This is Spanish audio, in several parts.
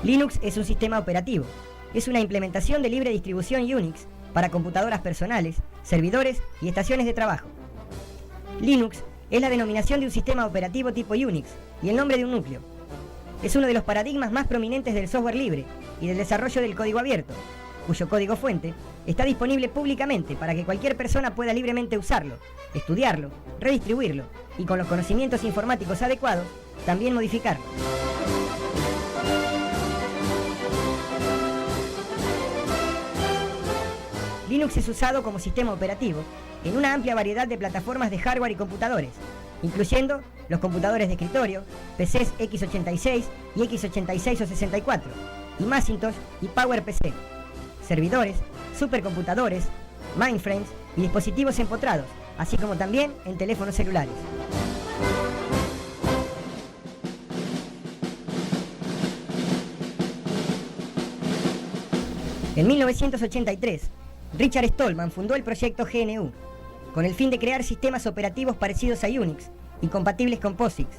Linux es un sistema operativo. Es una implementación de libre distribución Unix para computadoras personales, servidores y estaciones de trabajo. Linux es la denominación de un sistema operativo tipo Unix y el nombre de un núcleo. Es uno de los paradigmas más prominentes del software libre y del desarrollo del código abierto, cuyo código fuente está disponible públicamente para que cualquier persona pueda libremente usarlo, estudiarlo, redistribuirlo y con los conocimientos informáticos adecuados, también modificarlo. Linux es usado como sistema operativo en una amplia variedad de plataformas de hardware y computadores, incluyendo los computadores de escritorio, PCs x86 y x86 o 64, y Macintosh y PowerPC, servidores, supercomputadores, mainframes y dispositivos empotrados, así como también en teléfonos celulares. En 1983, Richard Stallman fundó el proyecto GNU, con el fin de crear sistemas operativos parecidos a Unix y compatibles con POSIX.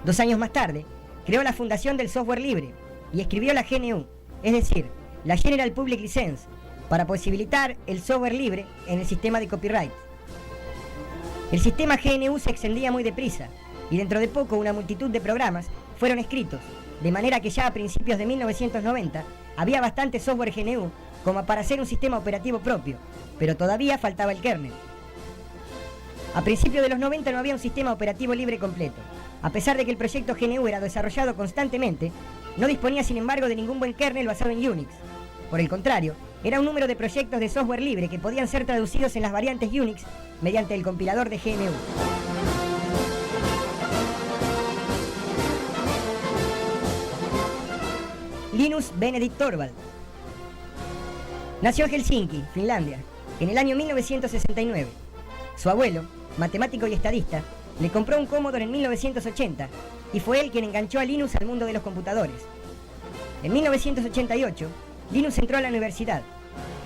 2 años más tarde, creó la Fundación del Software Libre y escribió la GNU, es decir, la General Public License, para posibilitar el software libre en el sistema de copyright. El sistema GNU se extendía muy deprisa y dentro de poco una multitud de programas fueron escritos, de manera que ya a principios de 1990 había bastante software GNU como para hacer un sistema operativo propio, pero todavía faltaba el kernel. A principios de los 90 no había un sistema operativo libre completo. A pesar de que el proyecto GNU era desarrollado constantemente, no disponía sin embargo de ningún buen kernel basado en Unix. Por el contrario, era un número de proyectos de software libre que podían ser traducidos en las variantes Unix mediante el compilador de GNU. Linus Benedict Torvald nació en Helsinki, Finlandia, en el año 1969. Su abuelo, matemático y estadista, le compró un Commodore en 1980 y fue él quien enganchó a Linus al mundo de los computadores. En 1988, Linus entró a la universidad.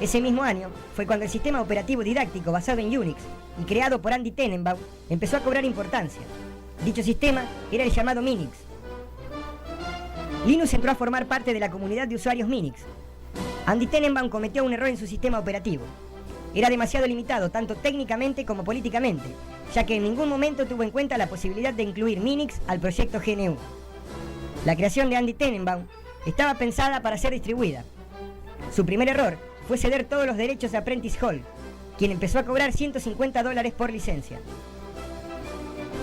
Ese mismo año fue cuando el sistema operativo didáctico basado en Unix y creado por Andy Tenenbaum empezó a cobrar importancia. Dicho sistema era el llamado Minix. Linus entró a formar parte de la comunidad de usuarios Minix. Andy Tenenbaum cometió un error en su sistema operativo. Era demasiado limitado tanto técnicamente como políticamente, ya que en ningún momento tuvo en cuenta la posibilidad de incluir Minix al proyecto GNU. La creación de Andy Tenenbaum estaba pensada para ser distribuida. Su primer error fue ceder todos los derechos a Apprentice Hall, quien empezó a cobrar $150 por licencia.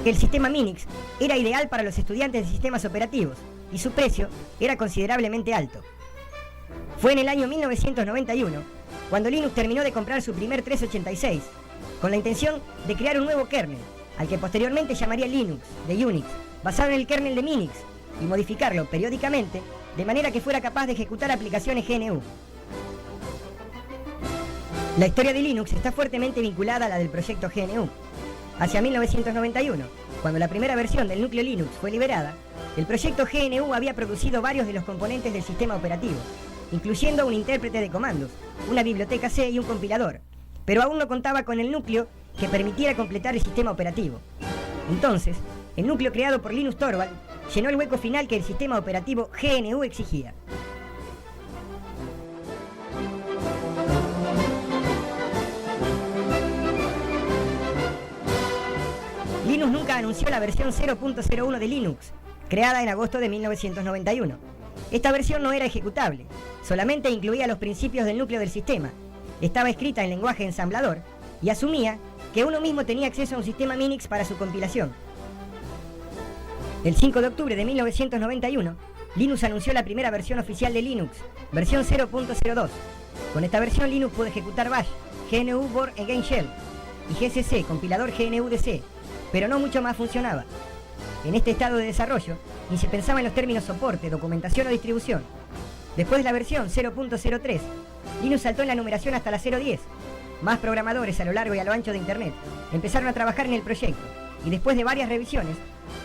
El sistema Minix era ideal para los estudiantes de sistemas operativos y su precio era considerablemente alto. Fue en el año 1991 cuando Linux terminó de comprar su primer 386, con la intención de crear un nuevo kernel, al que posteriormente llamaría Linux, de Unix, basado en el kernel de Minix, y modificarlo periódicamente de manera que fuera capaz de ejecutar aplicaciones GNU. La historia de Linux está fuertemente vinculada a la del proyecto GNU. Hacia 1991, cuando la primera versión del núcleo Linux fue liberada, el proyecto GNU había producido varios de los componentes del sistema operativo, incluyendo un intérprete de comandos, una biblioteca C y un compilador, pero aún no contaba con el núcleo que permitiera completar el sistema operativo. Entonces, el núcleo creado por Linus Torvald llenó el hueco final que el sistema operativo GNU exigía. Linus nunca anunció la versión 0.01 de Linux, creada en agosto de 1991. Esta versión no era ejecutable, solamente incluía los principios del núcleo del sistema, estaba escrita en lenguaje ensamblador y asumía que uno mismo tenía acceso a un sistema Minix para su compilación. El 5 de octubre de 1991, Linus anunció la primera versión oficial de Linux, versión 0.02. Con esta versión Linux pudo ejecutar Bash, GNU Bourne Again Shell y GCC, compilador GNU-DC, pero no mucho más funcionaba. En este estado de desarrollo, ni se pensaba en los términos soporte, documentación o distribución. Después de la versión 0.03, Linux saltó en la numeración hasta la 0.10. Más programadores a lo largo y a lo ancho de Internet empezaron a trabajar en el proyecto, y después de varias revisiones,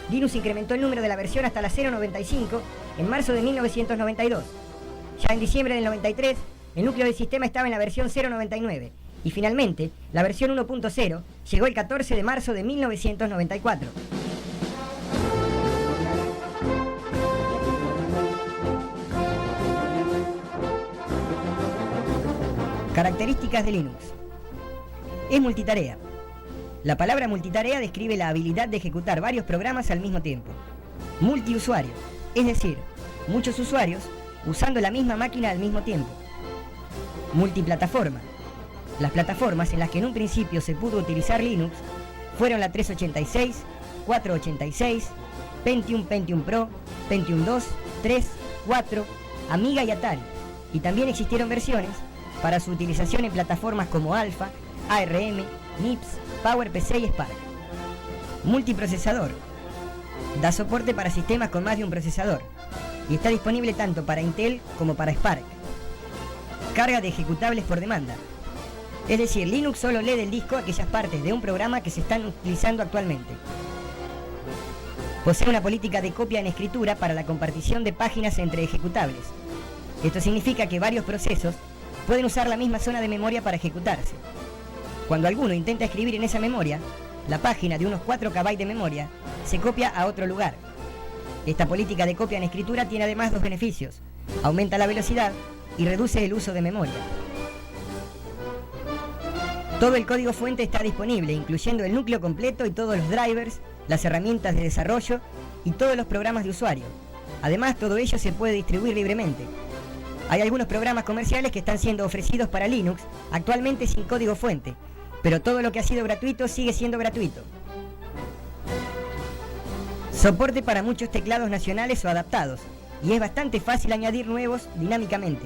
Linux incrementó el número de la versión hasta la 0.95 en marzo de 1992. Ya en diciembre del 93, el núcleo del sistema estaba en la versión 0.99, y finalmente, la versión 1.0 llegó el 14 de marzo de 1994. Características de Linux. Es multitarea. La palabra multitarea describe la habilidad de ejecutar varios programas al mismo tiempo. Multiusuario, es decir, muchos usuarios usando la misma máquina al mismo tiempo. Multiplataforma. Las plataformas en las que en un principio se pudo utilizar Linux fueron la 386, 486, Pentium, Pentium Pro, Pentium 2, 3, 4, Amiga y Atari. Y también existieron versiones para su utilización en plataformas como Alpha, ARM, MIPS, PowerPC y Spark. Multiprocesador. Da soporte para sistemas con más de un procesador y está disponible tanto para Intel como para Spark. Carga de ejecutables por demanda. Es decir, Linux solo lee del disco aquellas partes de un programa que se están utilizando actualmente. Posee una política de copia en escritura para la compartición de páginas entre ejecutables. Esto significa que varios procesos pueden usar la misma zona de memoria para ejecutarse. Cuando alguno intenta escribir en esa memoria, la página de unos 4 KB de memoria se copia a otro lugar. Esta política de copia en escritura tiene además dos beneficios: aumenta la velocidad y reduce el uso de memoria. Todo el código fuente está disponible, incluyendo el núcleo completo y todos los drivers, las herramientas de desarrollo y todos los programas de usuario. Además, todo ello se puede distribuir libremente. Hay algunos programas comerciales que están siendo ofrecidos para Linux actualmente sin código fuente, pero todo lo que ha sido gratuito sigue siendo gratuito. Soporte para muchos teclados nacionales o adaptados, y es bastante fácil añadir nuevos dinámicamente.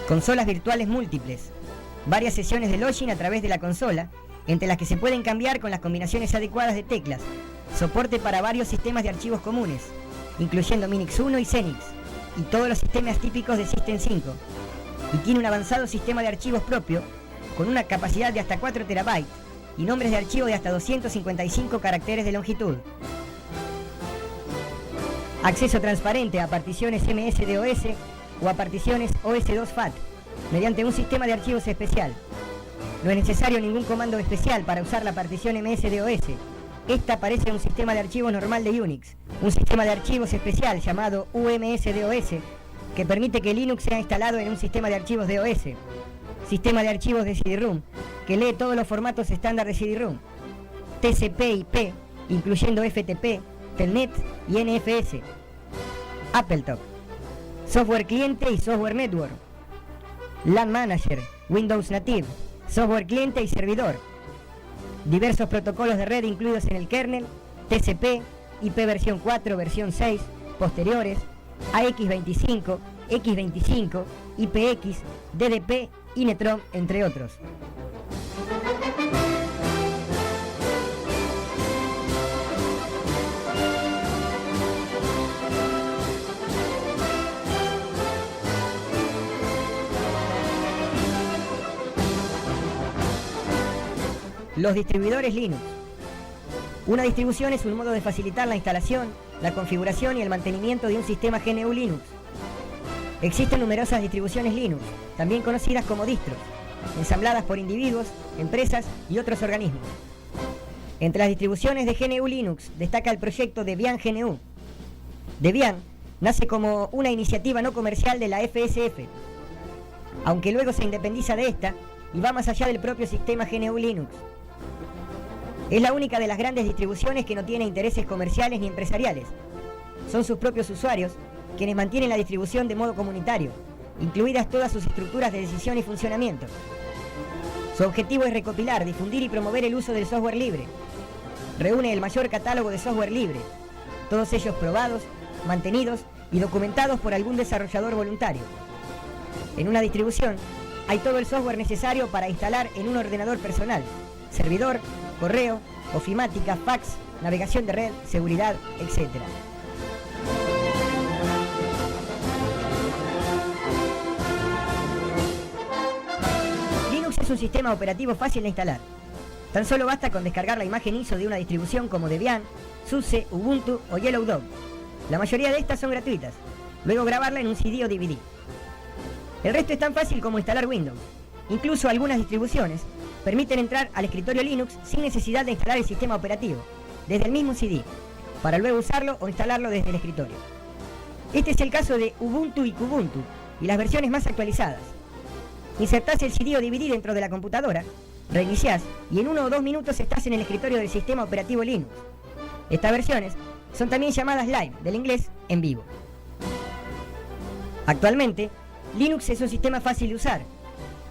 Consolas virtuales múltiples. Varias sesiones de login a través de la consola, entre las que se pueden cambiar con las combinaciones adecuadas de teclas. Soporte para varios sistemas de archivos comunes, incluyendo Minix 1 y Xenix, y todos los sistemas típicos de System 5. Y tiene un avanzado sistema de archivos propio, con una capacidad de hasta 4 TB, y nombres de archivo de hasta 255 caracteres de longitud. Acceso transparente a particiones MS-DOS o a particiones OS2 FAT, mediante un sistema de archivos especial. No es necesario ningún comando especial para usar la partición MS-DOS. Esta aparece en un sistema de archivos normal de Unix, un sistema de archivos especial llamado UMS-DOS, que permite que Linux sea instalado en un sistema de archivos DOS. Sistema de archivos de CD-ROM, que lee todos los formatos estándar de CD-ROM. TCP/IP, incluyendo FTP, Telnet y NFS. AppleTalk. Software cliente y software network. LAN Manager, Windows Native, software cliente y servidor. Diversos protocolos de red incluidos en el kernel, TCP, IP versión 4, versión 6, posteriores, AX25, X25, IPX, DDP y Netron, entre otros. Los distribuidores Linux. Una distribución es un modo de facilitar la instalación, la configuración y el mantenimiento de un sistema GNU Linux. Existen numerosas distribuciones Linux, también conocidas como distros, ensambladas por individuos, empresas y otros organismos. Entre las distribuciones de GNU Linux destaca el proyecto Debian GNU. Debian nace como una iniciativa no comercial de la FSF, aunque luego se independiza de esta y va más allá del propio sistema GNU Linux. Es la única de las grandes distribuciones que no tiene intereses comerciales ni empresariales. Son sus propios usuarios quienes mantienen la distribución de modo comunitario, incluidas todas sus estructuras de decisión y funcionamiento. Su objetivo es recopilar, difundir y promover el uso del software libre. Reúne el mayor catálogo de software libre, todos ellos probados, mantenidos y documentados por algún desarrollador voluntario. En una distribución hay todo el software necesario para instalar en un ordenador personal, servidor, correo, ofimática, fax, navegación de red, seguridad, etc. Linux es un sistema operativo fácil de instalar. Tan solo basta con descargar la imagen ISO de una distribución como Debian, SUSE, Ubuntu o Yellow Dog. La mayoría de estas son gratuitas. Luego grabarla en un CD o DVD. El resto es tan fácil como instalar Windows. Incluso algunas distribuciones permiten entrar al escritorio Linux sin necesidad de instalar el sistema operativo, desde el mismo CD, para luego usarlo o instalarlo desde el escritorio. Este es el caso de Ubuntu y Kubuntu y las versiones más actualizadas. Insertás el CD o DVD dentro de la computadora, reiniciás y en 1 o 2 minutos estás en el escritorio del sistema operativo Linux. Estas versiones son también llamadas live, del inglés en vivo. Actualmente, Linux es un sistema fácil de usar.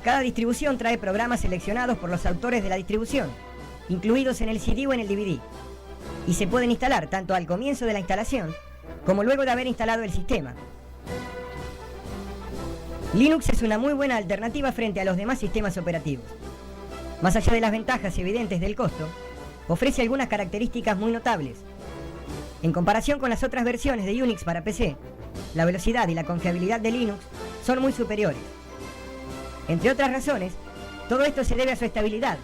Cada distribución trae programas seleccionados por los autores de la distribución, incluidos en el CD o en el DVD, y se pueden instalar tanto al comienzo de la instalación como luego de haber instalado el sistema. Linux es una muy buena alternativa frente a los demás sistemas operativos. Más allá de las ventajas evidentes del costo, ofrece algunas características muy notables. En comparación con las otras versiones de Unix para PC, la velocidad y la confiabilidad de Linux son muy superiores. Entre otras razones, todo esto se debe a su estabilidad,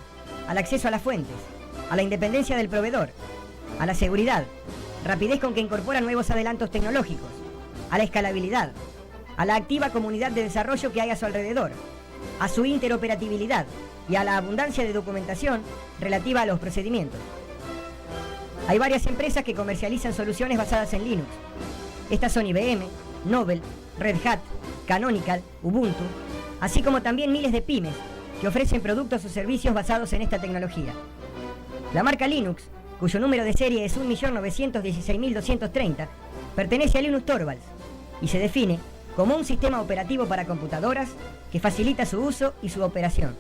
al acceso a las fuentes, a la independencia del proveedor, a la seguridad, rapidez con que incorpora nuevos adelantos tecnológicos, a la escalabilidad, a la activa comunidad de desarrollo que hay a su alrededor, a su interoperabilidad y a la abundancia de documentación relativa a los procedimientos. Hay varias empresas que comercializan soluciones basadas en Linux. Estas son IBM, Novell, Red Hat, Canonical, Ubuntu, así como también miles de pymes que ofrecen productos o servicios basados en esta tecnología. La marca Linux, cuyo número de serie es 1.916.230, pertenece a Linus Torvalds y se define como un sistema operativo para computadoras que facilita su uso y su operación.